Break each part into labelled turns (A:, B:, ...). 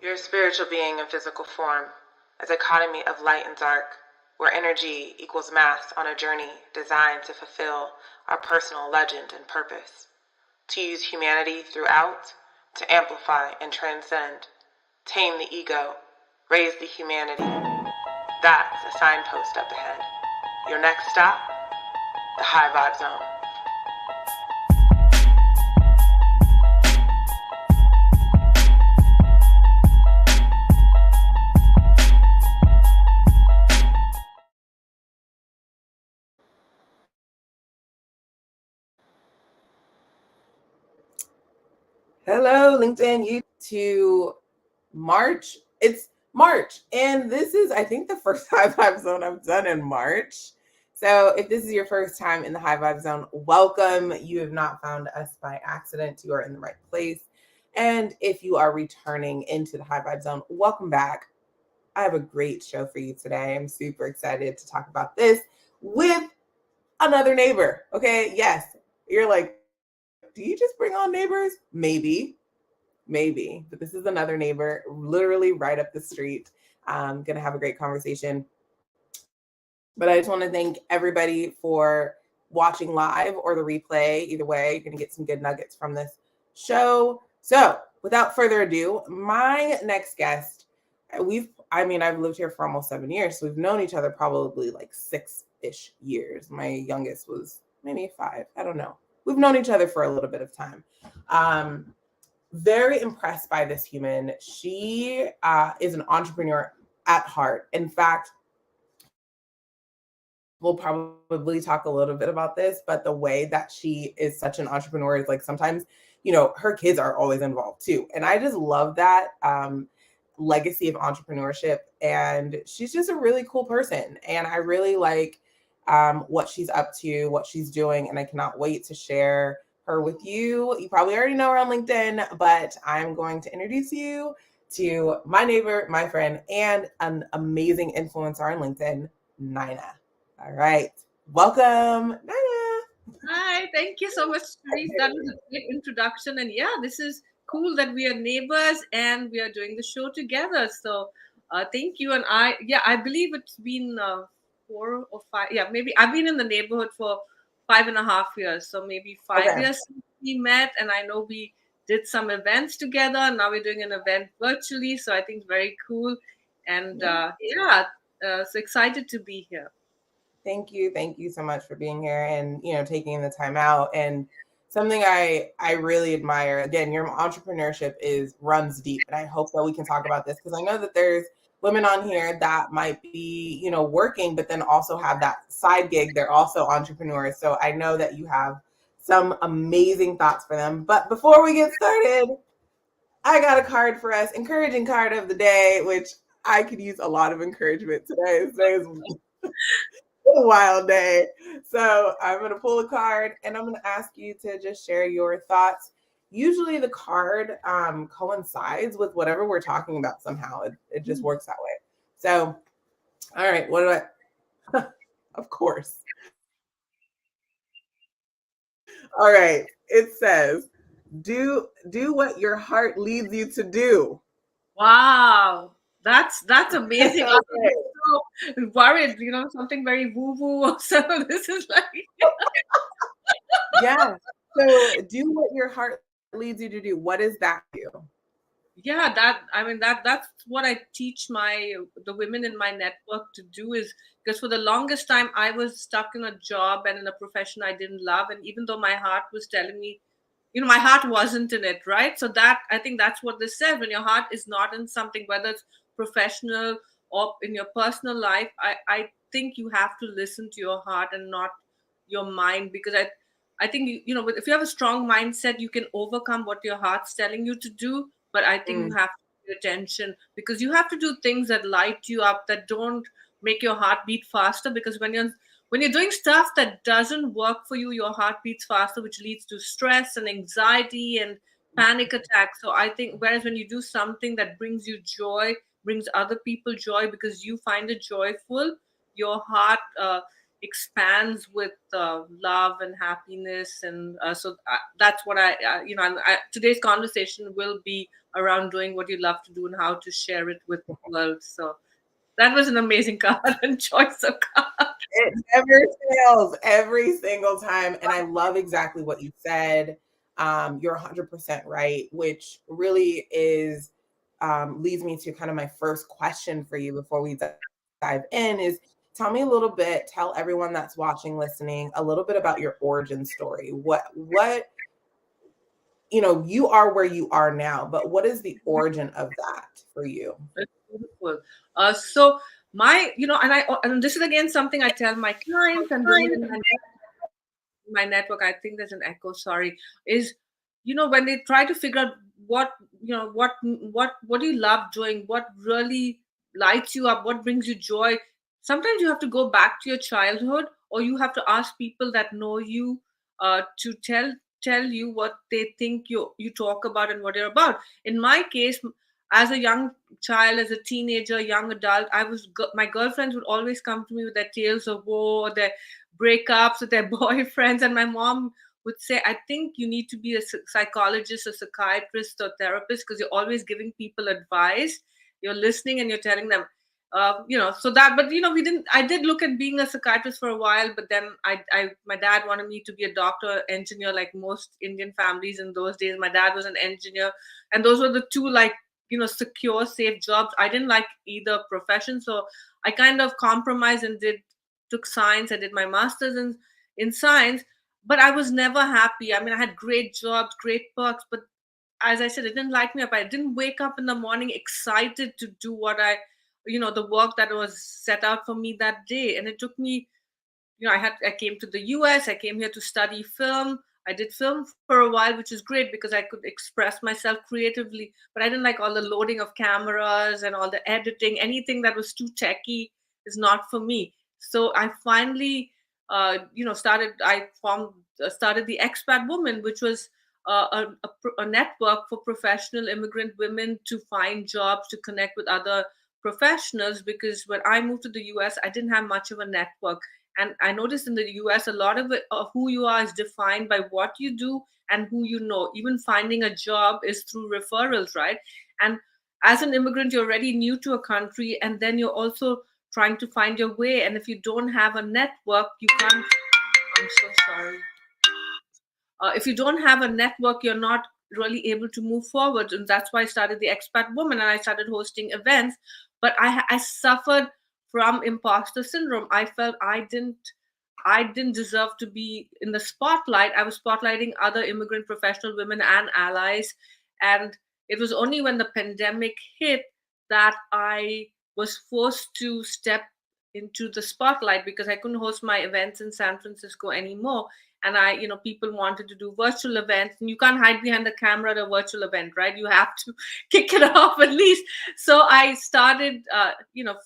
A: You're a spiritual being in physical form, a dichotomy of light and dark, where energy equals mass on a journey designed to fulfill our personal legend and purpose, to use humanity throughout, to amplify and transcend, tame the ego, raise the humanity. That's a signpost up ahead. Your next stop, the High Vibe Zone.
B: Hello, LinkedIn, to March. It's March, and this is, I think, the first High Vibe Zone I've done in March. So if this is your first time in the High Vibe Zone, welcome. You have not found us by accident. You are in the right place. And if you are returning into the High Vibe Zone, welcome back. I have a great show for you today. I'm super excited to talk about this with another neighbor. Okay, yes, you're like, do you just bring on neighbors? Maybe, but this is another neighbor literally right up the street. I'm going to have a great conversation. But I just want to thank everybody for watching live or the replay. Either way, you're going to get some good nuggets from this show. So without further ado, my next guest, I've lived here for almost 7 years. So we've known each other probably like 6-ish years. My youngest was maybe 5. I don't know. We've known each other for a little bit of time. Very impressed by this human. She is an entrepreneur at heart. In fact, we'll probably talk a little bit about this, but the way that she is such an entrepreneur is like sometimes, her kids are always involved too. And I just love that legacy of entrepreneurship. And she's just a really cool person. And I really like what she's up to, what she's doing. And I cannot wait to share her with you. You probably already know her on LinkedIn, but I'm going to introduce you to my neighbor, my friend, and an amazing influencer on LinkedIn, Nina. All right. Welcome, Nina.
C: Hi, thank you so much, Therese. That was a great introduction. And yeah, this is cool that we are neighbors and we are doing the show together. So thank you. And I believe it's been 4 or 5. Yeah, maybe I've been in the neighborhood for 5.5 years. So maybe 5 years since we met. And I know we did some events together. And now we're doing an event virtually. So I think it's very cool. And so excited to be here.
B: Thank you so much for being here and taking the time out. And something I really admire, again, your entrepreneurship runs deep, and I hope that we can talk about this because I know that there's women on here that might be working but then also have that side gig. They're also entrepreneurs, so I know that you have some amazing thoughts for them. But before we get started, I got a card for us, encouraging card of the day, which I could use a lot of encouragement today. Today is a wild day. So I'm going to pull a card and I'm going to ask you to just share your thoughts. Usually the card coincides with whatever we're talking about somehow. It just works that way. So, all right, what do I? Of course. All right, it says, do what your heart leads you to do.
C: Wow, that's amazing. I was so worried, something very woo-woo. So this is like
B: yeah. So do what your heart leads you to do. What does that do?
C: Yeah, that's what I teach the women in my network to do, is because for the longest time I was stuck in a job and in a profession I didn't love, and even though my heart was telling me, my heart wasn't in it, right? So that, I think that's what this says. When your heart is not in something, whether it's professional or in your personal life, I think you have to listen to your heart and not your mind, because I think if you have a strong mindset, you can overcome what your heart's telling you to do. But I think you have to pay attention, because you have to do things that light you up, that don't make your heart beat faster. Because when you're doing stuff that doesn't work for you, your heart beats faster, which leads to stress and anxiety and panic attacks. So I think, whereas when you do something that brings you joy, brings other people joy because you find it joyful, your heart expands with love and happiness. And that's what today's conversation will be around doing what you love to do and how to share it with the world. So that was an amazing card and choice of card.
B: It never fails every single time. And I love exactly what you said. You're 100% right, which really is leads me to kind of my first question for you before we dive in is tell me a little bit, tell everyone that's watching, listening, a little bit about your origin story. What you are where you are now, but what is the origin of that for you?
C: It's beautiful. So and this is again something I tell my clients and women in my network. I think there's an echo. Sorry. Is when they try to figure out what what do you love doing, what really lights you up, what brings you joy. Sometimes you have to go back to your childhood, or you have to ask people that know you to tell you what they think you talk about and what you're about. In my case, as a young child, as a teenager, young adult, my girlfriends would always come to me with their tales of woe or their breakups with their boyfriends, and my mom would say, I think you need to be a psychologist, a psychiatrist, or therapist, because you're always giving people advice, you're listening and you're telling them so that. But I did look at being a psychiatrist for a while, but then my dad wanted me to be a doctor, engineer, like most Indian families in those days. My dad was an engineer, and those were the two, like, secure, safe jobs. I didn't like either profession, so I kind of compromised and took science. I did my master's in science, but I was never happy. I mean, I had great jobs, great perks, but as I said, it didn't light me up. I didn't wake up in the morning excited to do the work that was set out for me that day. And it took me, I came to the US, I came here to study film. I did film for a while, which is great because I could express myself creatively, but I didn't like all the loading of cameras and all the editing. Anything that was too techy is not for me. So I finally, started the Expat Woman, which was a network for professional immigrant women to find jobs, to connect with other professionals. Because when I moved to the US, I didn't have much of a network. And I noticed in the US, a lot of who you are is defined by what you do and who you know. Even finding a job is through referrals, right? And as an immigrant, you're already new to a country, and then you're also trying to find your way. And if you don't have a network, you can't. I'm so sorry. If you don't have a network, you're not really able to move forward. And that's why I started the Expat Woman, and I started hosting events. But I suffered from imposter syndrome. I felt I didn't deserve to be in the spotlight. I was spotlighting other immigrant professional women and allies. And it was only when the pandemic hit that I was forced to step into the spotlight, because I couldn't host my events in San Francisco anymore. And people wanted to do virtual events, and you can't hide behind the camera at a virtual event, right? You have to kick it off at least. So I started,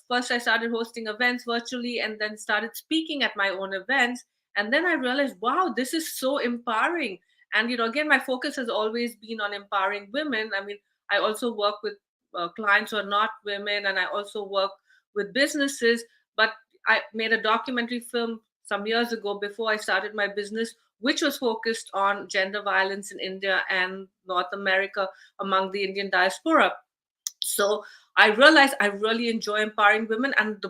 C: first I started hosting events virtually, and then started speaking at my own events. And then I realized, wow, this is so empowering. And, again, my focus has always been on empowering women. I mean, I also work with clients who are not women, and I also work with businesses. But I made a documentary film some years ago before I started my business, which was focused on gender violence in India and North America among the Indian diaspora. So I realized I really enjoy empowering women, and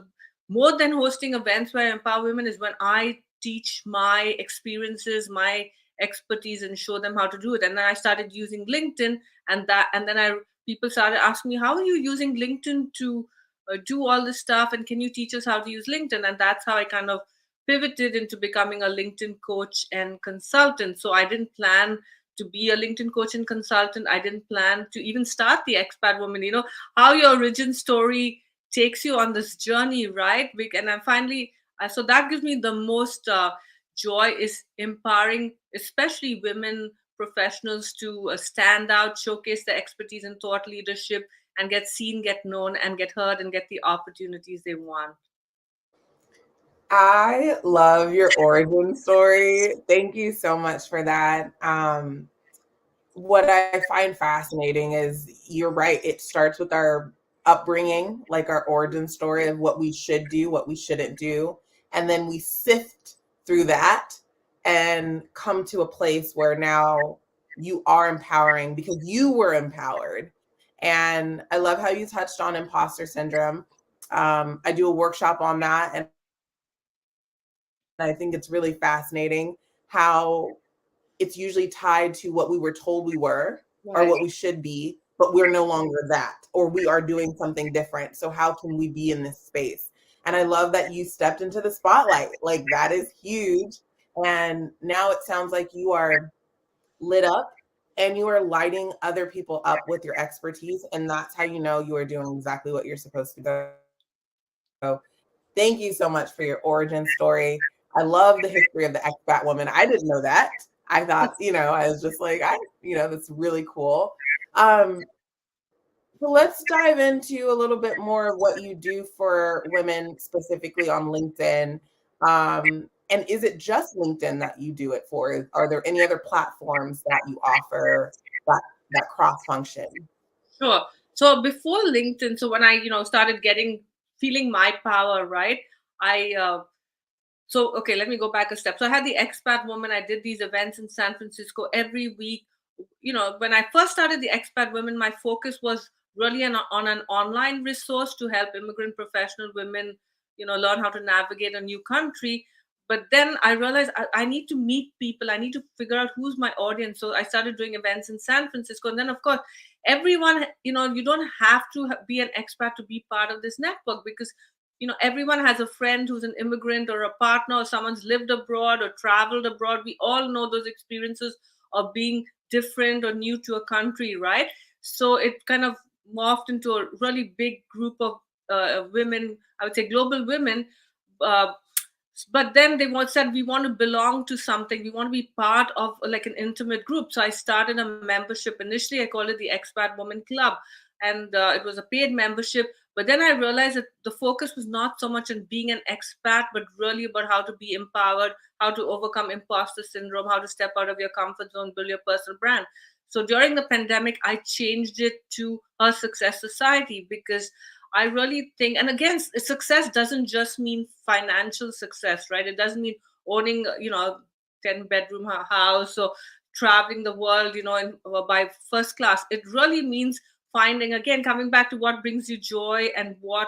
C: more than hosting events where I empower women is when I teach my experiences, my expertise, and show them how to do it. And then I started using LinkedIn, and then people started asking me, how are you using LinkedIn to do all this stuff, and can you teach us how to use LinkedIn? And that's how I kind of pivoted into becoming a LinkedIn coach and consultant. So I didn't plan to be a LinkedIn coach and consultant. I didn't plan to even start the Expat Woman. How your origin story takes you on this journey, right? And I finally, so that gives me the most joy, is empowering, especially women professionals, to stand out, showcase their expertise and thought leadership, and get seen, get known, and get heard, and get the opportunities they want.
B: I love your origin story. Thank you so much for that. What I find fascinating is you're right. It starts with our upbringing, like our origin story of what we should do, what we shouldn't do. And then we sift through that and come to a place where now you are empowering because you were empowered. And I love how you touched on imposter syndrome. I do a workshop on that, and I think it's really fascinating how it's usually tied to what we were told we were or what we should be, but we're no longer that, or we are doing something different. So how can we be in this space? And I love that you stepped into the spotlight. Like, that is huge. And now it sounds like you are lit up and you are lighting other people up with your expertise. And that's how you know you are doing exactly what you're supposed to go. Thank you so much for your origin story. I love the history of the expat woman. I didn't know that. I thought, I was just like, that's really cool. So let's dive into a little bit more of what you do for women specifically on LinkedIn. And is it just LinkedIn that you do it for? Are there any other platforms that you offer that cross function?
C: Sure. So before LinkedIn, so when I, started feeling my power, right? I So, okay, let me go back a step. So I had the expat woman. I did these events in San Francisco every week. When I first started the expat women, my focus was really on an online resource to help immigrant professional women, learn how to navigate a new country. But then I realized I need to meet people. I need to figure out who's my audience. So I started doing events in San Francisco. And then, of course, everyone, you don't have to be an expat to be part of this network, because everyone has a friend who's an immigrant, or a partner, or someone's lived abroad or traveled abroad. We all know those experiences of being different or new to a country, right? So it kind of morphed into a really big group of women, I would say global women. uh, but then said, we want to belong to something, we want to be part of like an intimate group. So I started a membership. Initially I called it the Expat Woman Club, and it was a paid membership. But then I realized that the focus was not so much on being an expat, but really about how to be empowered, how to overcome imposter syndrome, how to step out of your comfort zone, build your personal brand. So during the pandemic, I changed it to Her Success Society, because I really think, and again, success doesn't just mean financial success, right? It doesn't mean owning, a 10-bedroom house or traveling the world, by first class. It really means finding, again, coming back to what brings you joy and what,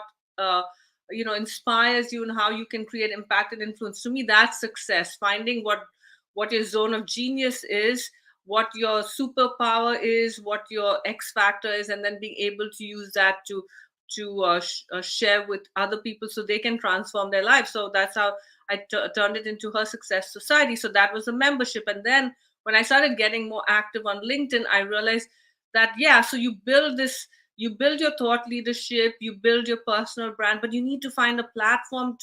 C: inspires you, and how you can create impact and influence. To me, that's success. Finding what your zone of genius is, what your superpower is, what your X factor is, and then being able to use that to share with other people so they can transform their lives. So that's how I turned it into Her Success Society. So that was a membership. And then when I started getting more active on LinkedIn, I realized that, yeah, so you build your thought leadership, you build your personal brand, but you need to find a platform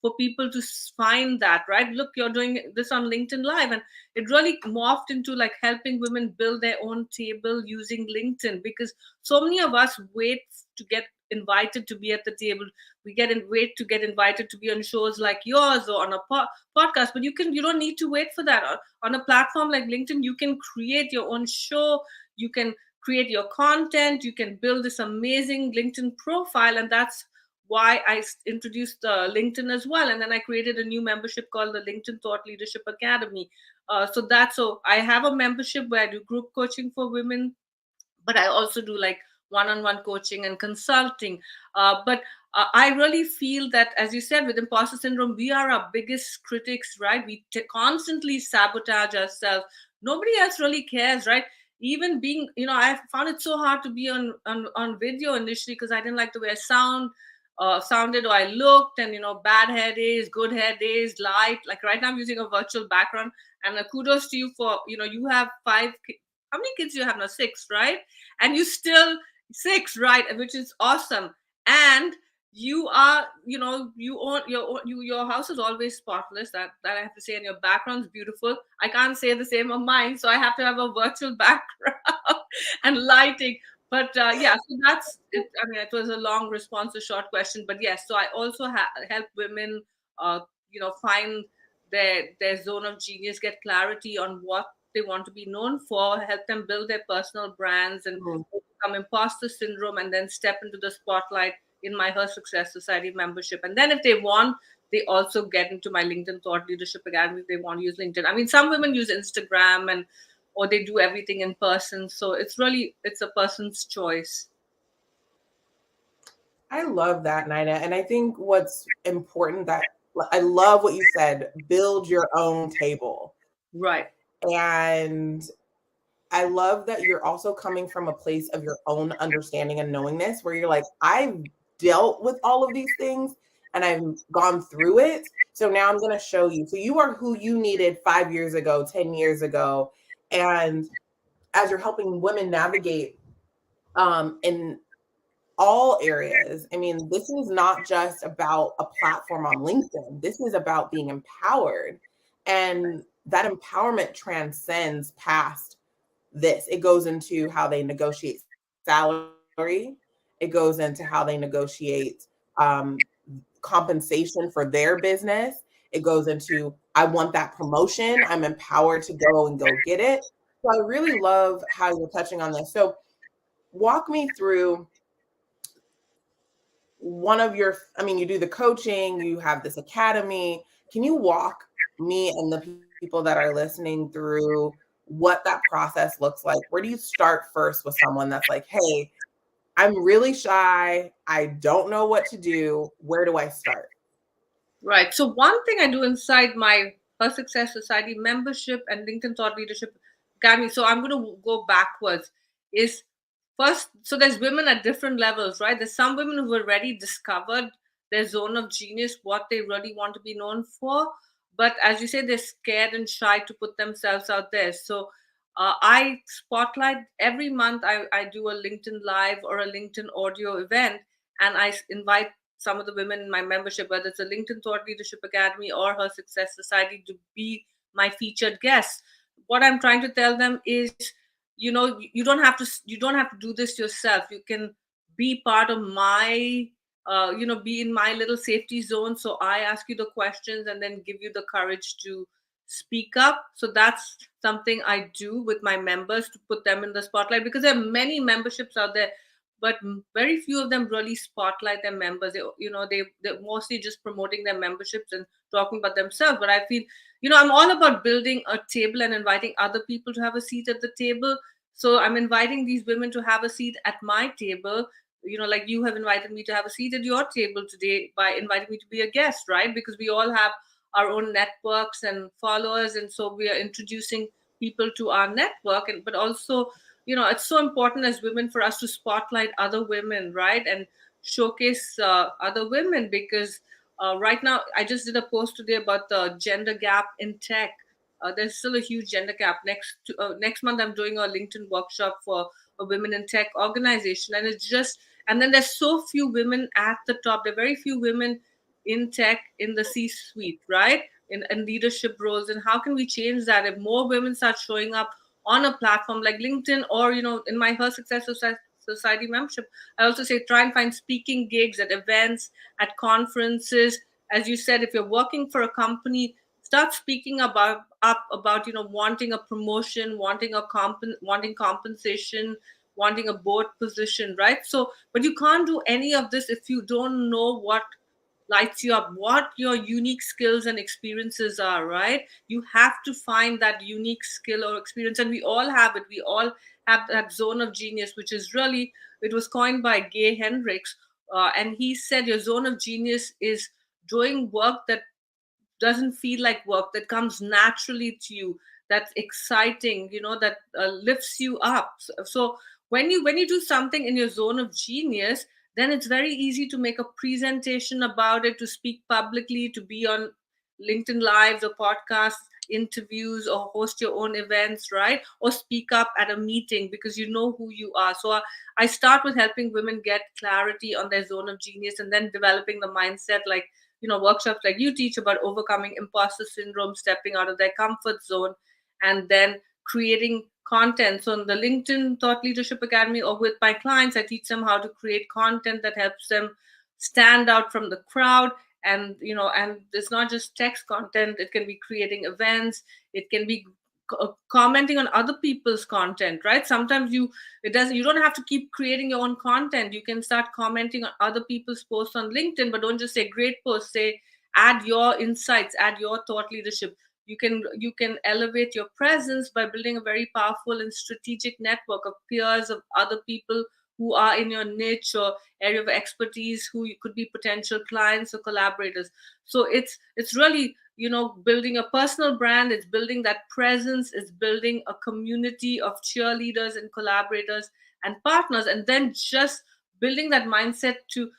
C: for people to find that, right? Look, you're doing this on LinkedIn Live, and it really morphed into like helping women build their own table using LinkedIn, because so many of us wait to get invited to be at the table. Wait to get invited to be on shows like yours or on a podcast, but you don't need to wait for that. On a platform like LinkedIn, you can create your own show, you can create your content, you can build this amazing LinkedIn profile. And that's why I introduced LinkedIn as well. And then I created a new membership called the LinkedIn Thought Leadership Academy. So I have a membership where I do group coaching for women, but I also do like one-on-one coaching and consulting. But I really feel that, as you said, with imposter syndrome, we are our biggest critics, right? We constantly sabotage ourselves. Nobody else really cares, right? Even being, I found it so hard to be on video initially, because I didn't like the way I sounded, or I looked, and bad hair days, good hair days, light. Like right now I'm using a virtual background, and kudos to you for, you have how many kids do you have now? 6, right? And you still 6, right? Which is awesome. And you are, you own your house is always spotless. That I have to say, and your background's beautiful. I can't say the same of mine, so I have to have a virtual background and lighting. But yeah, so that's it. I mean, it was a long response to a short question, but yes. So I also help women, find their zone of genius, get clarity on what they want to be known for, help them build their personal brands and overcome imposter syndrome, and then step into the spotlight in my Her Success Society membership. And then if they want they also get into my LinkedIn Thought Leadership Academy if they want to use LinkedIn. I mean, some women use Instagram and or they do everything in person. So it's a person's choice.
B: I love that, Nina. And I think what's important that I love what you said, build your own table.
C: Right.
B: And I love that you're also coming from a place of your own understanding and knowingness where you're like, I've dealt with all of these things and I've gone through it. So now I'm going to show you. So you are who you needed 5 years ago, 10 years ago. And as you're helping women navigate in all areas, I mean, this is not just about a platform on LinkedIn. This is about being empowered. And that empowerment transcends past this. It goes into how they negotiate salary. It goes into how they negotiate compensation for their business. It goes into, I want that promotion. I'm empowered to go and go get it. So I really love how you're touching on this. So walk me through one of your, I mean, you do the coaching, you have this academy. Can you walk me and the people that are listening through what that process looks like? Where do you start first with someone that's like, hey, I'm really shy, I don't know what to do, where do I start?
C: Right. So one thing I do inside my Her Success Society membership and LinkedIn Thought Leadership Academy, so I'm going to go backwards, is first, so there's women at different levels, right? There's some women who've already discovered their zone of genius, what they really want to be known for. But as you say, they're scared and shy to put themselves out there. So I spotlight every month. I do a LinkedIn Live or a LinkedIn audio event, and I invite some of the women in my membership, whether it's a LinkedIn Thought Leadership Academy or Her Success Society, to be my featured guests. What I'm trying to tell them is, you don't have to do this yourself. You can be part of my be in my little safety zone. So I ask you the questions and then give you the courage to speak up. So that's something I do with my members to put them in the spotlight, because there are many memberships out there, but very few of them really spotlight their members. They're mostly just promoting their memberships and talking about themselves. But I feel, I'm all about building a table and inviting other people to have a seat at the table. So I'm inviting these women to have a seat at my table, like you have invited me to have a seat at your table today by inviting me to be a guest, right? Because we all have our own networks and followers, and so we are introducing people to our network. And but also, it's so important as women for us to spotlight other women, right? And showcase other women, because right now I just did a post today about the gender gap in tech. There's still a huge gender gap. Next month I'm doing a LinkedIn workshop for a women in tech organization, and and then there's so few women at the top. There are very few women in tech in the C suite, right? In leadership roles. And how can we change that? If more women start showing up on a platform like LinkedIn, or in my Her Success Society membership, I also say try and find speaking gigs at events, at conferences. As you said, if you're working for a company, start speaking about wanting a promotion, wanting compensation, wanting a board position, right? So, but you can't do any of this if you don't know what lights you up, what your unique skills and experiences are, right? You have to find that unique skill or experience, and we all have it. We all have that zone of genius, which is really, it was coined by Gay Hendricks, and he said your zone of genius is doing work that doesn't feel like work, that comes naturally to you, that's exciting, that lifts you up. So when you do something in your zone of genius, then it's very easy to make a presentation about it, to speak publicly, to be on LinkedIn lives or podcasts, interviews, or host your own events, right? Or speak up at a meeting, because you know who you are. So I start with helping women get clarity on their zone of genius, and then developing the mindset, like workshops like you teach about overcoming imposter syndrome, stepping out of their comfort zone, and then creating content. So in the LinkedIn Thought Leadership Academy, or with my clients, I teach them how to create content that helps them stand out from the crowd. And it's not just text content. It can be creating events. It can be commenting on other people's content, right? Sometimes you don't have to keep creating your own content. You can start commenting on other people's posts on LinkedIn, but don't just say great post, say add your insights, add your thought leadership. You can elevate your presence by building a very powerful and strategic network of peers, of other people who are in your niche or area of expertise, who could be potential clients or collaborators. So it's really, building a personal brand. It's building that presence. It's building a community of cheerleaders and collaborators and partners, and then just building that mindset to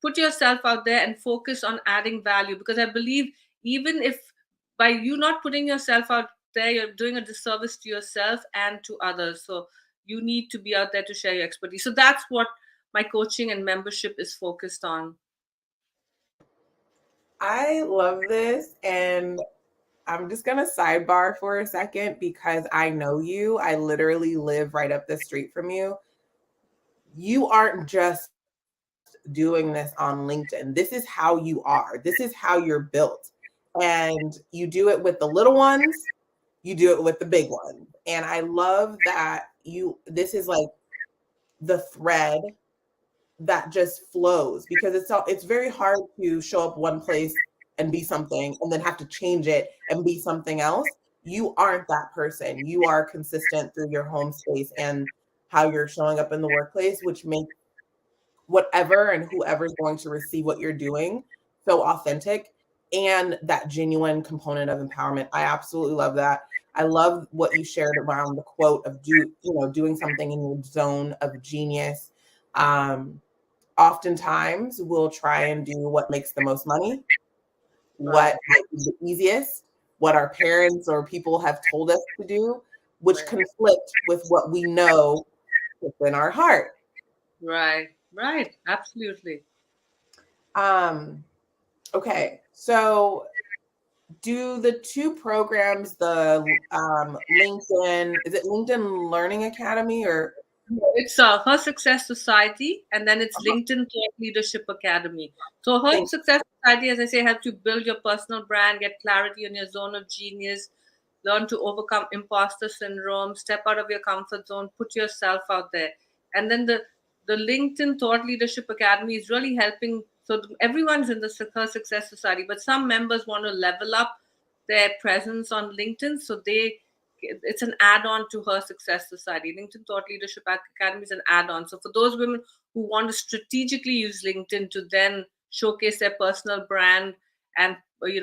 C: put yourself out there and focus on adding value. Because I believe, even if by you not putting yourself out there, you're doing a disservice to yourself and to others. So you need to be out there to share your expertise. So that's what my coaching and membership is focused on.
B: I love this. And I'm just going to sidebar for a second because I know you. I literally live right up the street from you. You aren't just doing this on LinkedIn. This is how you are. This is how you're built. And you do it with the little ones, you do it with the big ones. And I love that this is like the thread that just flows, because it's very hard to show up one place and be something and then have to change it and be something else. You aren't that person. You are consistent through your home space and how you're showing up in the workplace, which makes whatever and whoever's going to receive what you're doing so authentic, and that genuine component of empowerment. I absolutely love that. I love what you shared around the quote of doing something in your zone of genius. Oftentimes we'll try and do what makes the most money, what might be the easiest, what our parents or people have told us to do, which conflict with what we know within our heart.
C: Right. Absolutely.
B: Okay. So do the two programs, the LinkedIn, is it LinkedIn Learning Academy or?
C: It's Her Success Society, and then it's LinkedIn Thought Leadership Academy. So Her Success Society, as I say, helps you build your personal brand, get clarity on your zone of genius, learn to overcome imposter syndrome, step out of your comfort zone, put yourself out there. And then the LinkedIn Thought Leadership Academy is really helping. So everyone's in the Her Success Society, but some members want to level up their presence on LinkedIn. So it's an add-on to Her Success Society. LinkedIn Thought Leadership Academy is an add-on. So for those women who want to strategically use LinkedIn to then showcase their personal brand and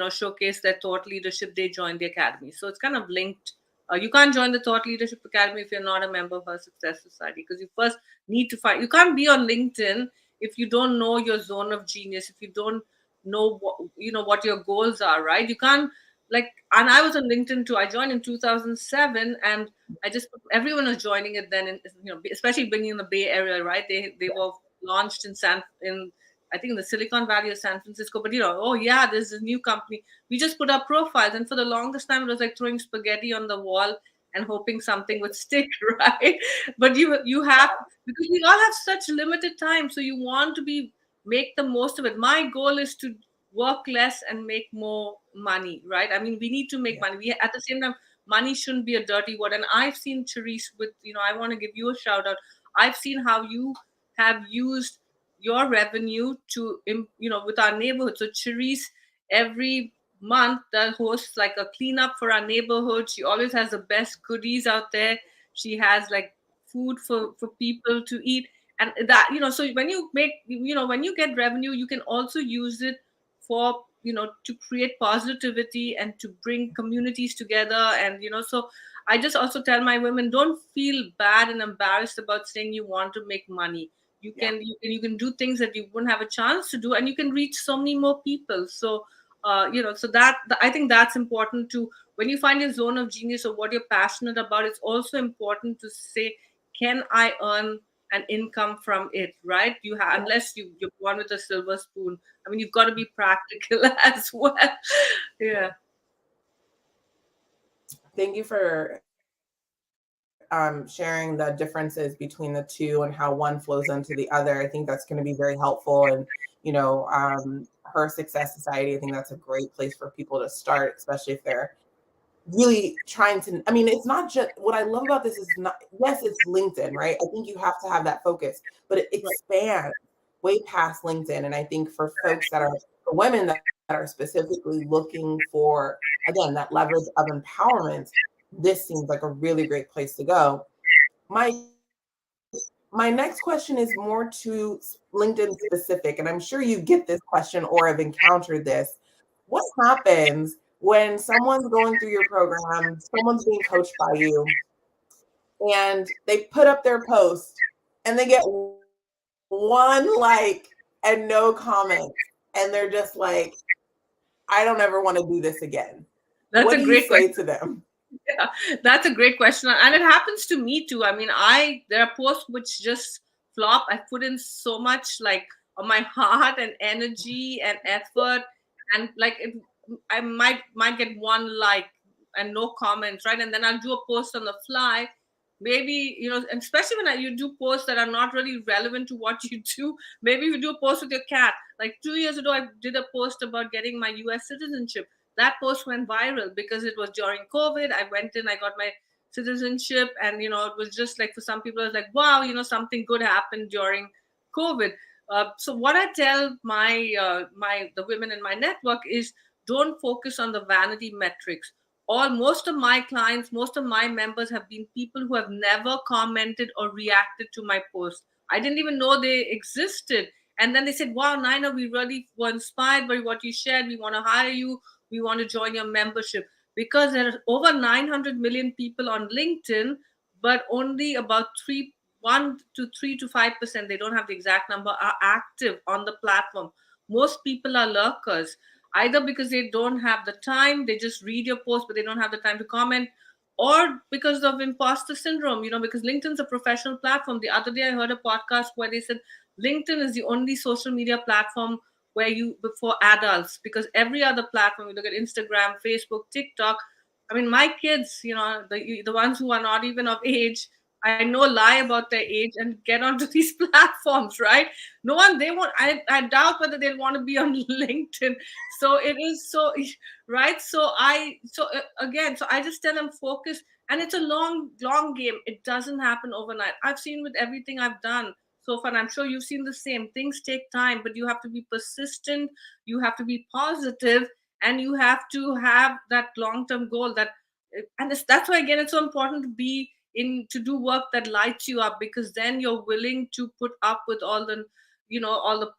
C: showcase their thought leadership, they join the academy. So it's kind of linked. You can't join the Thought Leadership Academy if you're not a member of Her Success Society, because you first need to find. You can't be on LinkedIn if you don't know your zone of genius, if you don't know what your goals are, right? You can't, and I was on LinkedIn too. I joined in 2007, and everyone was joining it then, and especially bringing in the Bay Area, right? They were launched in I think in the Silicon Valley of San Francisco. But oh yeah, there's a new company. We just put up profiles, and for the longest time, it was like throwing spaghetti on the wall and hoping something would stick, right? But you have, because we all have such limited time, so you want to make the most of it. My goal is to work less and make more money, right? I mean, we need to make money. At the same time, money shouldn't be a dirty word. And I've seen, Therese, I want to give you a shout out. I've seen how you have used your revenue to, with our neighborhood. So Therese, every month, that hosts like a cleanup for our neighborhood. She always has the best goodies out there. She has like food for people to eat. And that, so when you when you get revenue, you can also use it for, to create positivity and to bring communities together. And, so I just also tell my women, don't feel bad and embarrassed about saying you want to make money. You can do things that you wouldn't have a chance to do, and you can reach so many more people. So so that I think that's important too. When you find your zone of genius or what you're passionate about, it's also important to say, can I earn an income from it, right? Unless you're born with a silver spoon. I mean, you've got to be practical as well. Yeah.
B: Thank you for sharing the differences between the two and how one flows into the other. I think that's going to be very helpful. And, Her Success Society, I think that's a great place for people to start, especially if they're really trying to, I mean, it's not just, what I love about this is not, yes, it's LinkedIn, right? I think you have to have that focus, but it expands way past LinkedIn. And I think for folks for women that are specifically looking for, again, that leverage of empowerment, this seems like a really great place to go. My next question is more to LinkedIn specific, and I'm sure you get this question or have encountered this. What happens when someone's going through your program, someone's being coached by you, and they put up their post and they get one like and no comment, and they're just like, I don't ever want to do this again?
C: That's
B: What
C: a
B: do you
C: great
B: say
C: question.
B: to them?
C: Yeah, that's a great question, and it happens to me too. I mean, there are posts which just flop. I put in so much like of my heart and energy and effort, and like I might get one like and no comments, right? And then I'll do a post on the fly. Maybe, and especially when you do posts that are not really relevant to what you do. Maybe you do a post with your cat. Like 2 years ago, I did a post about getting my U.S. citizenship. That post went viral because it was during COVID. I went in, I got my citizenship, and it was just like, for some people it was like, wow, something good happened during COVID. So what I tell the women in my network is, don't focus on the vanity metrics. Most of my clients, most of my members have been people who have never commented or reacted to my post. I didn't even know they existed, and then they said, wow, Nina, we really were inspired by what you shared. We want to hire you. We want to join your membership. Because there are over 900 million people on LinkedIn, but only about 1 to 3 to 5%, they don't have the exact number, are active on the platform. Most people are lurkers, either because they don't have the time, they just read your post, but they don't have the time to comment, or because of imposter syndrome, because LinkedIn's a professional platform. The other day I heard a podcast where they said LinkedIn is the only social media platform for adults, because every other platform, you look at Instagram, Facebook, TikTok. I mean, my kids, the ones who are not even of age, I know, lie about their age and get onto these platforms, right? No one, they won't. I doubt whether they'll want to be on LinkedIn. So it is so right. Again, so I just tell them, focus, and it's a long game. It doesn't happen overnight. I've seen with everything I've done so far, and I'm sure you've seen the same. Things take time, but you have to be persistent, you have to be positive, and you have to have that long-term goal. That's why, again, it's so important to do work that lights you up, because then you're willing to put up with all the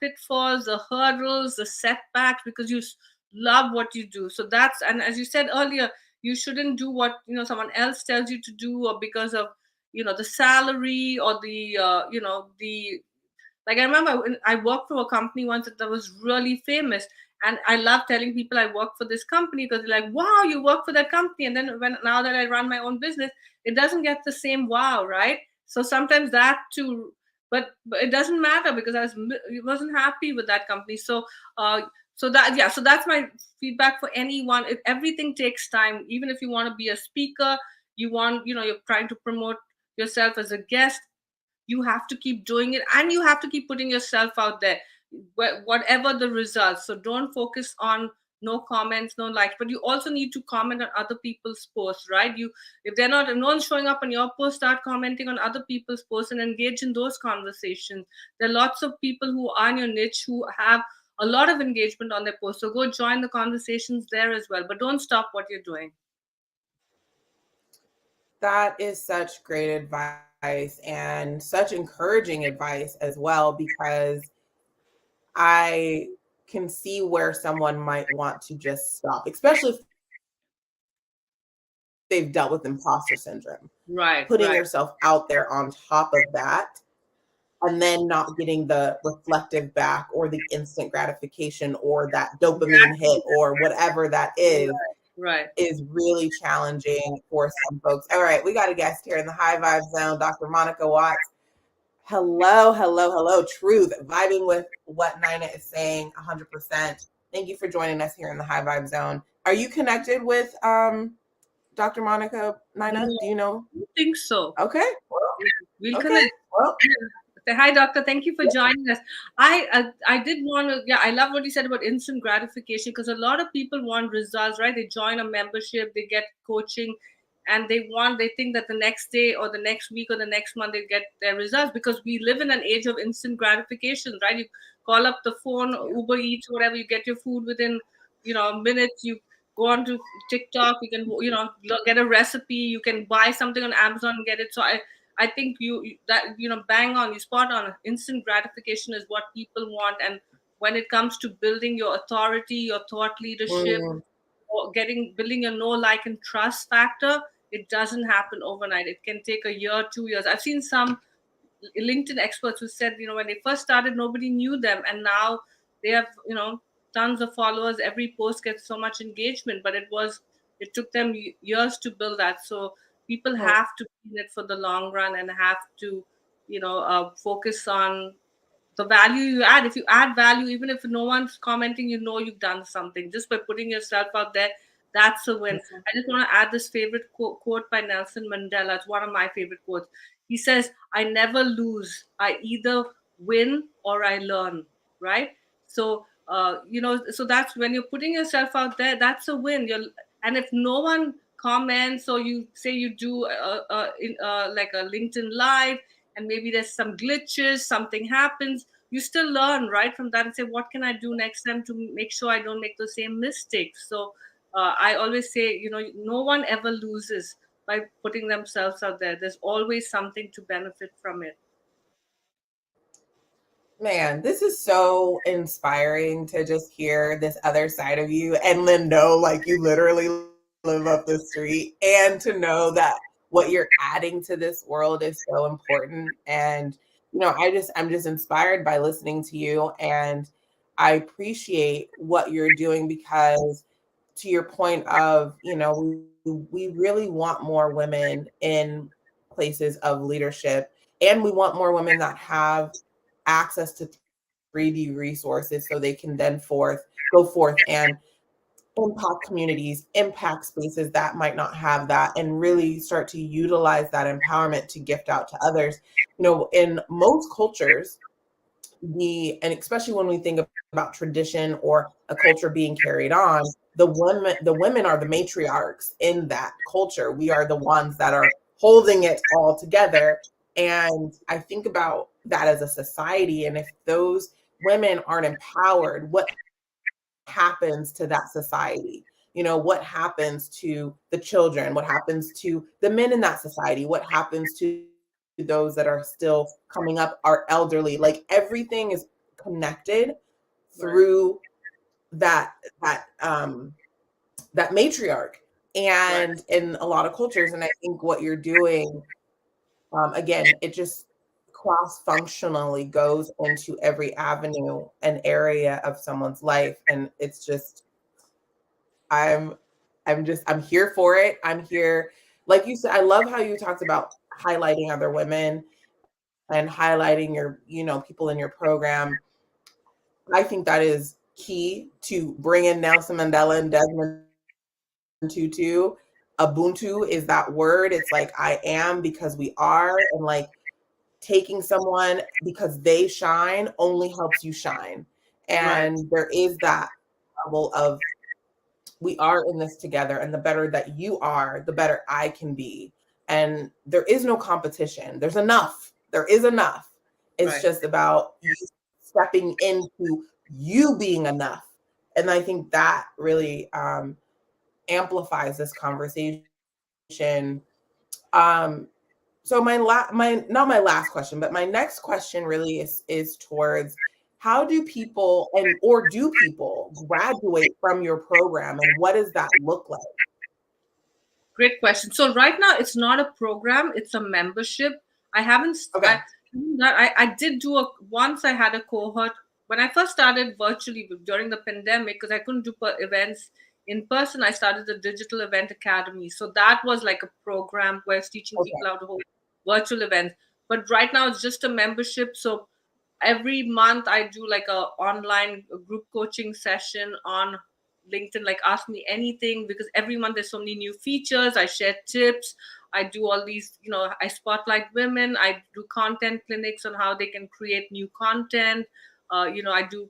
C: pitfalls, the hurdles, the setbacks, because you love what you do. So and as you said earlier, you shouldn't do what someone else tells you to do, or because of the salary, or the like. I remember when I worked for a company once that was really famous, and I love telling people I work for this company, because they're like, wow, you work for that company. And then now that I run my own business, it doesn't get the same wow, right? So sometimes that too, but it doesn't matter, because wasn't happy with that company. So that's my feedback for anyone. Everything takes time. Even if you want to be a speaker, you're trying to promote yourself as a guest, you have to keep doing it, and you have to keep putting yourself out there, whatever the results. So don't focus on no comments, no likes, but you also need to comment on other people's posts, right? If no one's showing up on your post, start commenting on other people's posts and engage in those conversations. There are lots of people who are in your niche who have a lot of engagement on their posts, so go join the conversations there as well, but don't stop what you're doing.
B: That is such great advice and such encouraging advice as well, because I can see where someone might want to just stop, especially if they've dealt with imposter syndrome.
C: Right.
B: Putting yourself out there on top of that, and then not getting the reflective back or the instant gratification or that dopamine hit or whatever that is.
C: Right.
B: Is really challenging for some folks. All right, we got a guest here in the High Vibe Zone, Dr. Monica Watts. Hello, hello, hello. Truth, vibing with what Nina is saying 100%. Thank you for joining us here in the High Vibe Zone. Are you connected with Dr. Monica, Nina?
C: No,
B: do you know?
C: I don't think so.
B: Okay.
C: We'll
B: okay.
C: connect.
B: Well,
C: Say hi, doctor. Thank you for joining us. I did want to, I love what you said about instant gratification, because a lot of people want results, right? They join a membership, they get coaching, and they think that the next day or the next week or the next month they get their results, because we live in an age of instant gratification, right? You call up the phone, Uber Eats, whatever, you get your food within minutes. You go on to TikTok, you can get a recipe, you can buy something on Amazon and get it. So I think bang on, you spot on. Instant gratification is what people want. And when it comes to building your authority, your thought leadership,
B: Mm.
C: or building your know, like, and trust factor, it doesn't happen overnight. It can take a year, 2 years. I've seen some LinkedIn experts who said, when they first started, nobody knew them, and now they have, tons of followers. Every post gets so much engagement, but it took them years to build that. So people have to be in it for the long run and have to, focus on the value you add. If you add value, even if no one's commenting, you've done something just by putting yourself out there. That's a win. I just want to add this favorite quote by Nelson Mandela. It's one of my favorite quotes. He says, I never lose. I either win or I learn. Right. So so that's when you're putting yourself out there, that's a win. And if no one comments, or you say you do like a LinkedIn live, and maybe there's some glitches, something happens, you still learn, right, from that, and say, what can I do next time to make sure I don't make the same mistakes? So I always say, no one ever loses by putting themselves out there. There's always something to benefit from it.
B: Man, this is so inspiring to just hear this other side of you, and then know like you literally live up the street, and to know that what you're adding to this world is so important. And I'm just inspired by listening to you, and I appreciate what you're doing, because to your point of, we really want more women in places of leadership, and we want more women that have access to 3D resources, so they can then go forth and impact communities, impact spaces that might not have that, and really start to utilize that empowerment to gift out to others. In most cultures, and especially when we think about tradition or a culture being carried on, the women are the matriarchs in that culture. We are the ones that are holding it all together. And I think about that as a society, and if those women aren't empowered, what happens to that society? What happens to the children? What happens to the men in that society? What happens to those that are still coming up, our elderly? Like, everything is connected through that matriarch, and in a lot of cultures. And I think what you're doing, again, it just cross-functionally goes into every avenue and area of someone's life. And it's just, I'm here for it. I'm here, like you said. I love how you talked about highlighting other women and highlighting your, people in your program. I think that is key to bring in Nelson Mandela and Desmond Tutu. Ubuntu is that word. It's like, I am because we are, and like, taking someone because they shine only helps you shine. And there is that level of, we are in this together, and the better that you are, the better I can be. And there is no competition. There is enough. It's just about you stepping into you being enough. And I think that really amplifies this conversation. So not my last question, but my next question really is towards, how do people do people graduate from your program, and what does that look like?
C: Great question. So right now it's not a program, it's a membership. I haven't
B: Okay.
C: I did do once I had a cohort when I first started virtually during the pandemic, because I couldn't do events in person. I started the Digital Event Academy. So that was like a program where I was teaching people how to hold virtual events. But right now it's just a membership. So every month I do like a online group coaching session on LinkedIn, like Ask Me Anything, because every month there's so many new features. I share tips. I do all these, I spotlight women. I do content clinics on how they can create new content. I do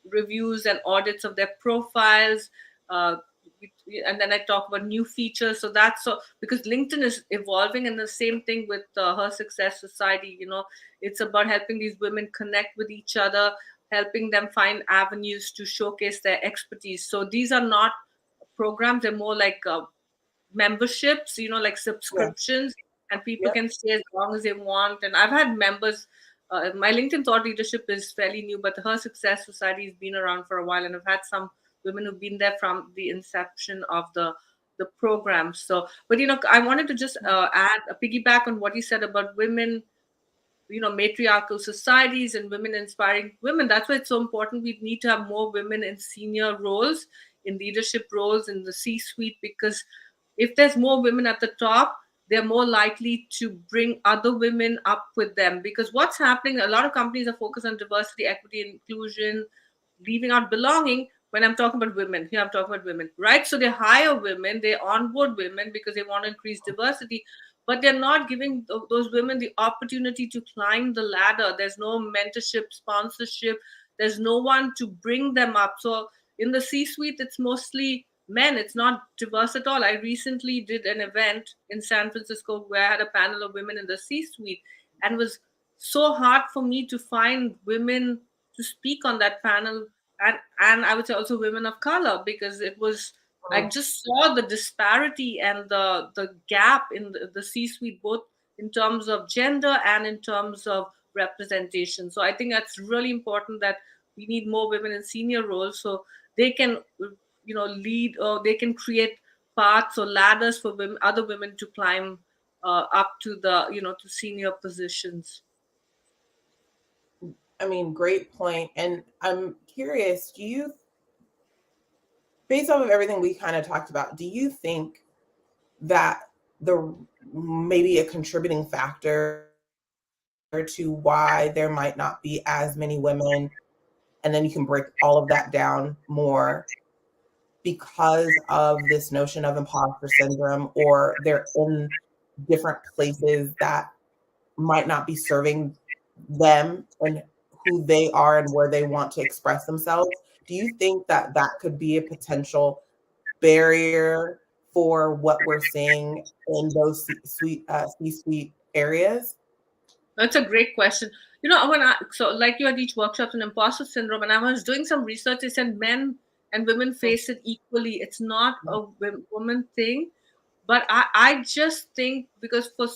C: reviews and audits of their profiles. Uh, and then I talk about new features. So that's because LinkedIn is evolving, and the same thing with Her Success Society. It's about helping these women connect with each other, helping them find avenues to showcase their expertise. So these are not programs, they're more like memberships, like
B: Yeah.
C: subscriptions, and people
B: Yep.
C: can stay as long as they want. And I've had members. My LinkedIn Thought Leadership is fairly new, but Her Success Society has been around for a while, and I've had some women who've been there from the inception of the program. So, but I wanted to just add a piggyback on what you said about women, matriarchal societies and women inspiring women. That's why it's so important. We need to have more women in senior roles, in leadership roles, in the C-suite, because if there's more women at the top, they're more likely to bring other women up with them. Because what's happening, a lot of companies are focused on diversity, equity, inclusion, leaving out belonging. When I'm talking about women, here I'm talking about women, right? So they hire women, they onboard women because they want to increase diversity, but they're not giving those women the opportunity to climb the ladder. There's no mentorship, sponsorship, there's no one to bring them up. So in the C-suite, it's mostly men, it's not diverse at all. I recently did an event in San Francisco where I had a panel of women in the C-suite, and it was so hard for me to find women to speak on that panel, and I would say also women of color, because it was, I just saw the disparity and the gap in the C-suite, both in terms of gender and in terms of representation. So I think that's really important, that we need more women in senior roles, so they can lead, or they can create paths or ladders for women, other women to climb up to the to senior positions.
B: I mean, great point. And I'm curious, based off of everything we kind of talked about, do you think that the maybe a contributing factor to why there might not be as many women, and then you can break all of that down more, because of this notion of imposter syndrome, or they're in different places that might not be serving them and who they are and where they want to express themselves? Do you think that that could be a potential barrier for what we're seeing in those C-suite areas?
C: That's a great question. So like you had each workshops on imposter syndrome, and I was doing some research. They said men and women face it equally. It's not a woman thing, but I just think, because for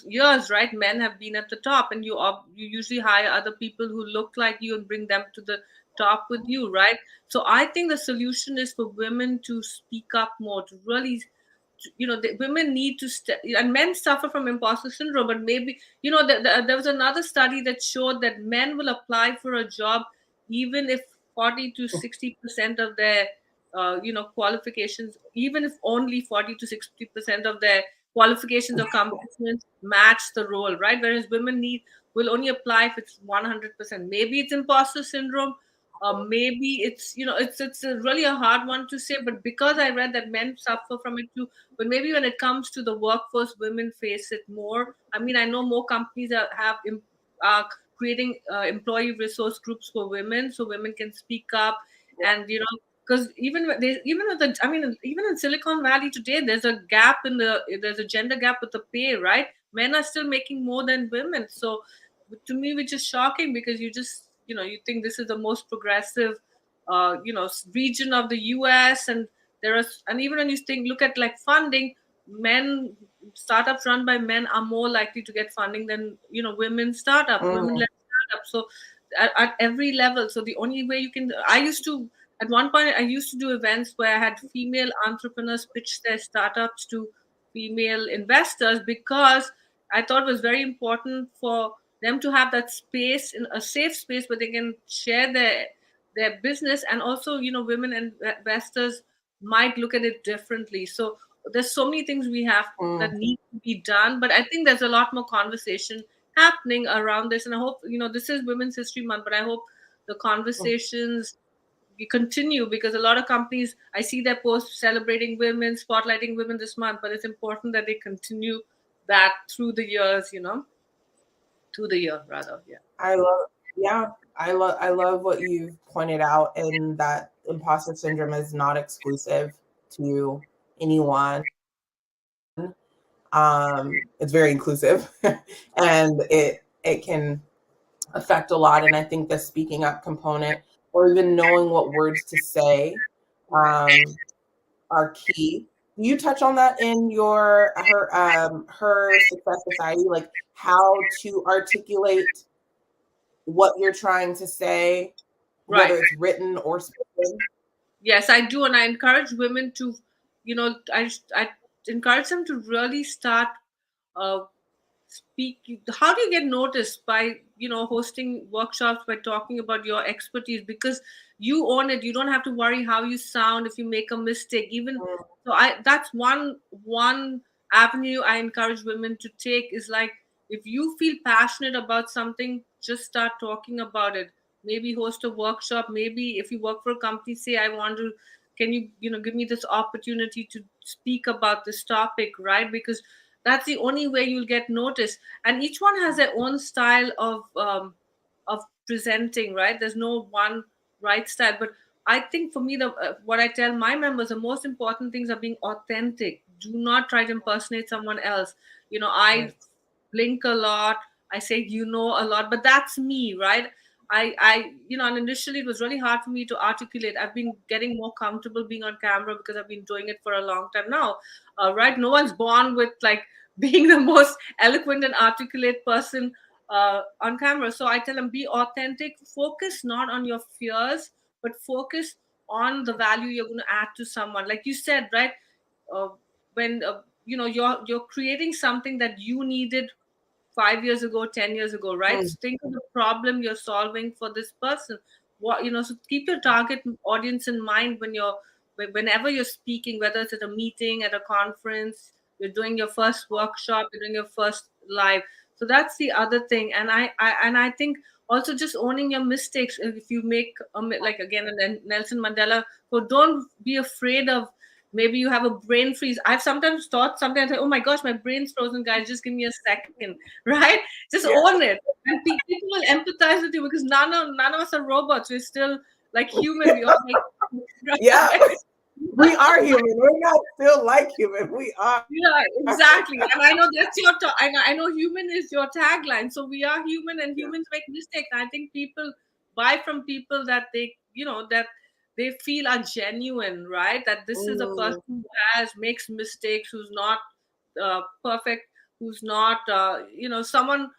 C: years, right, men have been at the top, and you usually hire other people who look like you and bring them to the top with you, right? So I think the solution is for women to speak up more, to really, the women need to and men suffer from imposter syndrome, but maybe, there was another study that showed that men will apply for a job even if 40 to 60% of their qualifications, even if only 40 to 60% of their qualifications or accomplishments match the role, right? Whereas women will only apply if it's 100%. Maybe it's imposter syndrome, maybe it's really a hard one to say, but because I read that men suffer from it too, but maybe when it comes to the workforce, women face it more. I mean, I know more companies are creating employee resource groups for women, so women can speak up. And because even in Silicon Valley today, there's a gender gap with the pay, right? Men are still making more than women. So to me, which is shocking, because you think this is the most progressive region of the US, and even when you look at like funding, men startups run by men are more likely to get funding than women led startups. So at every level, so the only way you can, I used to, at one point I used to do events where I had female entrepreneurs pitch their startups to female investors, because I thought it was very important for them to have that space, in a safe space where they can share their business. And also, women investors might look at it differently. So there's so many things we have that need to be done, but I think there's a lot more conversation happening around this. And I hope, this is Women's History Month, but I hope the conversations continue, because a lot of companies, I see their posts celebrating women, spotlighting women this month, but it's important that they continue that through the years, through the year rather. Yeah.
B: I love what you've pointed out, and that imposter syndrome is not exclusive to anyone. It's very inclusive, and it can affect a lot. And I think the speaking up component, or even knowing what words to say, are key. Do you touch on that in your her success society, like how to articulate what you're trying to say,
C: Right.
B: whether it's written or spoken?
C: Yes, I do, and I encourage women to, I encourage them to really start uh, speak. How do you get noticed? By hosting workshops, by talking about your expertise, because you own it. You don't have to worry how you sound if you make a mistake. Even so, I that's one avenue I encourage women to take, is like, if you feel passionate about something, just start talking about it. Maybe host a workshop. Maybe if you work for a company, say, I want to, can you give me this opportunity to speak about this topic, right? Because that's the only way you'll get noticed. And each one has their own style of presenting, right? There's no one right style. But I think for me, the what I tell my members, the most important things are being authentic. Do not try to impersonate someone else. I
B: Yes.
C: blink a lot, I say a lot, but that's me, right? And initially it was really hard for me to articulate. I've been getting more comfortable being on camera because I've been doing it for a long time now. Right? No one's born with like being the most eloquent and articulate person on camera. So I tell them, be authentic, focus not on your fears, but focus on the value you're going to add to someone. Like you said, right? Uh, when you're creating something that you needed 5 years ago, 10 years ago, right?
B: Mm.
C: So think of the problem you're solving for this person. So keep your target audience in mind whenever you're speaking, whether it's at a meeting, at a conference, you're doing your first workshop, you're doing your first live. So that's the other thing. And I think also just owning your mistakes. If you make like again, and then Nelson Mandela, so don't be afraid of, maybe you have a brain freeze. I've sometimes thought, sometimes, oh my gosh, my brain's frozen, guys, just give me a second. Right? Just
B: Yeah.
C: own it, and people will empathize with you, because none of us are robots. We're still like human. We all make
B: Yeah.
C: right?
B: We are human. We're not still like human. We are.
C: Yeah, exactly. And I know that's your I know human is your tagline. So we are human, and humans make mistakes. I think people buy from people that they feel are genuine, right? That this is a person
B: Mm,
C: who has makes mistakes, who's not perfect, who's not someone.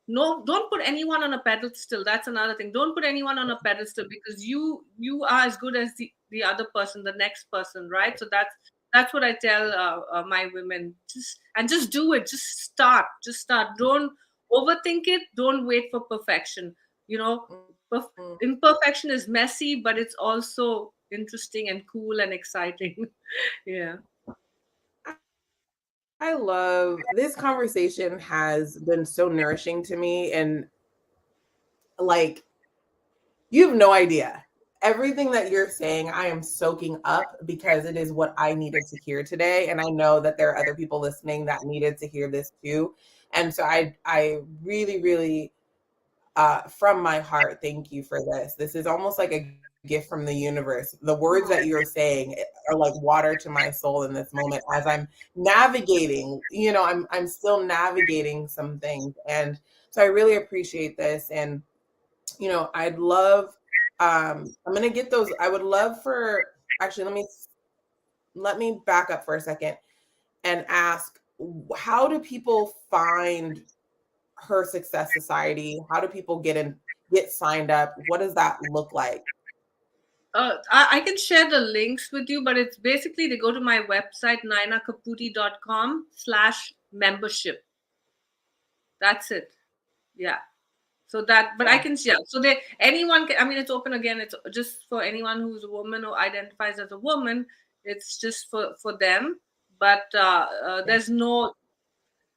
C: No, don't put anyone on a pedestal. That's another thing. Don't put anyone on a pedestal, because you are as good as the other person, the next person, right? So that's what I tell my women. Just do it. Just start. Don't overthink it. Don't wait for perfection. You know, perf-
B: mm.
C: imperfection is messy, but it's also interesting and cool and exciting. Yeah.
B: I love this conversation has been so nourishing to me, and like, you have no idea. Everything that you're saying, I am soaking up because it is what I needed to hear today. And I know that there are other people listening that needed to hear this too. And so I really, really, from my heart, thank you for this. This is almost like a gift from the universe. The words that you're saying are like water to my soul in this moment as I'm navigating, I'm still navigating some things. And so I really appreciate this. And I'd love, I'm gonna get those. I would love for, actually, let me back up for a second and ask, how do people find her Success Society? How do people get signed up? What does that look like?
C: I can share the links with you, but it's basically they go to my website, nainakaputi.com/membership. That's it. Yeah. So that, but I
B: Yeah.
C: can, yeah. So they, anyone can, I mean, it's open again. It's just for anyone who's a woman or identifies as a woman. It's just for them. But
B: Yeah.
C: there's no,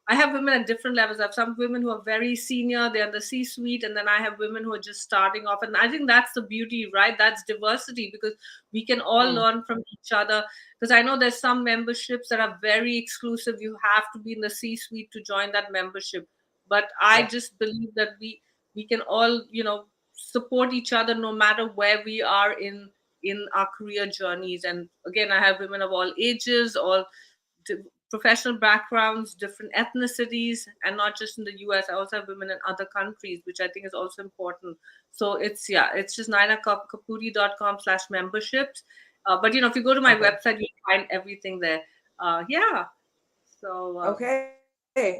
C: I have women at different levels. I have some women who are very senior, they're in the C suite, and then I have women who are just starting off. And I think that's the beauty, right? That's diversity, because we can all
B: Mm,
C: learn from each other. Because I know there's some memberships that are very exclusive. You have to be in the C suite to join that membership. But I
B: yeah.
C: just believe that we can all, support each other no matter where we are in our career journeys. And again, I have women of all ages, all professional backgrounds, different ethnicities, and not just in the US. I also have women in other countries, which I think is also important. So it's just nainakapuri.com/memberships. But if you go to my website, you'll find everything there. So
B: okay.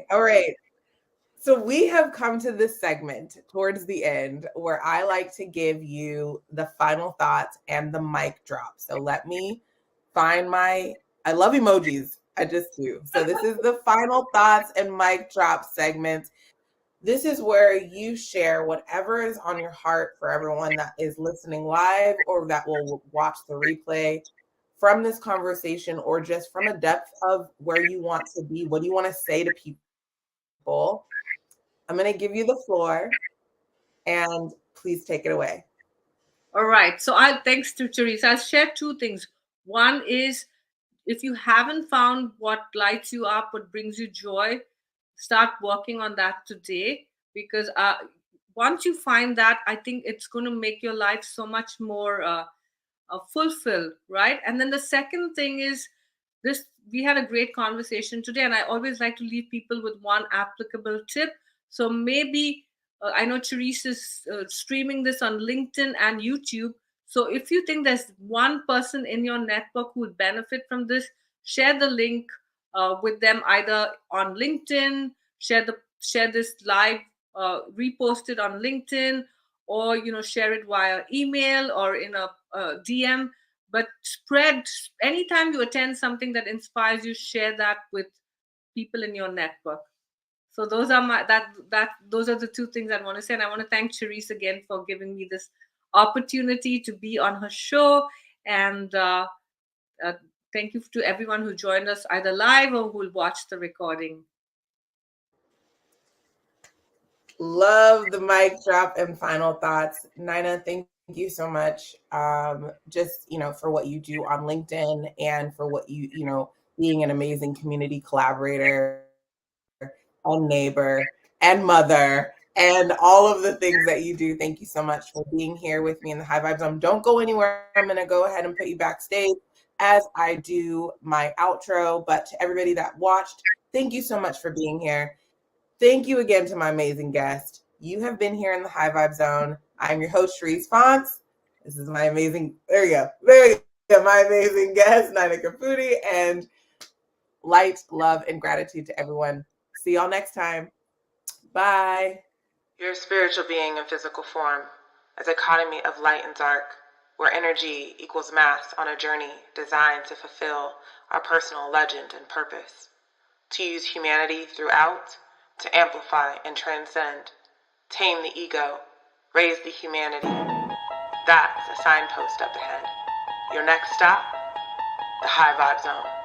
B: All right. So we have come to this segment towards the end where I like to give you the final thoughts and the mic drop. So let me find I love emojis. I just do. So this is the final thoughts and mic drop segment. This is where you share whatever is on your heart for everyone that is listening live or that will watch the replay from this conversation, or just from a depth of where you want to be. What do you want to say to people? I'm going to give you the floor, and please take it away.
C: All right. So thanks to Teresa. I'll share two things. One is, if you haven't found what lights you up, what brings you joy, start working on that today, because once you find that, I think it's going to make your life so much more fulfilled, right? And then the second thing is this: we had a great conversation today, and I always like to leave people with one applicable tip. So maybe I know Therese is streaming this on LinkedIn and YouTube. So if you think there's one person in your network who would benefit from this, share the link with them, either on LinkedIn, share this live, repost it on LinkedIn, or share it via email or in a DM. But spread, anytime you attend something that inspires you, share that with people in your network. So those are those are the two things I want to say. And I want to thank Therese again for giving me this opportunity to be on her show. And thank you to everyone who joined us either live or who will watch the recording.
B: Love the mic drop and final thoughts. Naina, thank you so much. Just, for what you do on LinkedIn, and for what being an amazing community collaborator and neighbor and mother and all of the things that you do. Thank you so much for being here with me in the High Vibe Zone. Don't go anywhere. I'm going to go ahead and put you backstage as I do my outro. But to everybody that watched, thank you so much for being here. Thank you again to my amazing guest. You have been here in the High Vibe Zone. I'm your host, Therese Fonts. This is my amazing, there you go, my amazing guest, Naina Kapuri, and light, love, and gratitude to everyone. See y'all next time. Bye.
A: You're a spiritual being in physical form, a dichotomy of light and dark, where energy equals mass on a journey designed to fulfill our personal legend and purpose, to use humanity throughout, to amplify and transcend, tame the ego, raise the humanity. That's a signpost up ahead. Your next stop, the High Vibe Zone.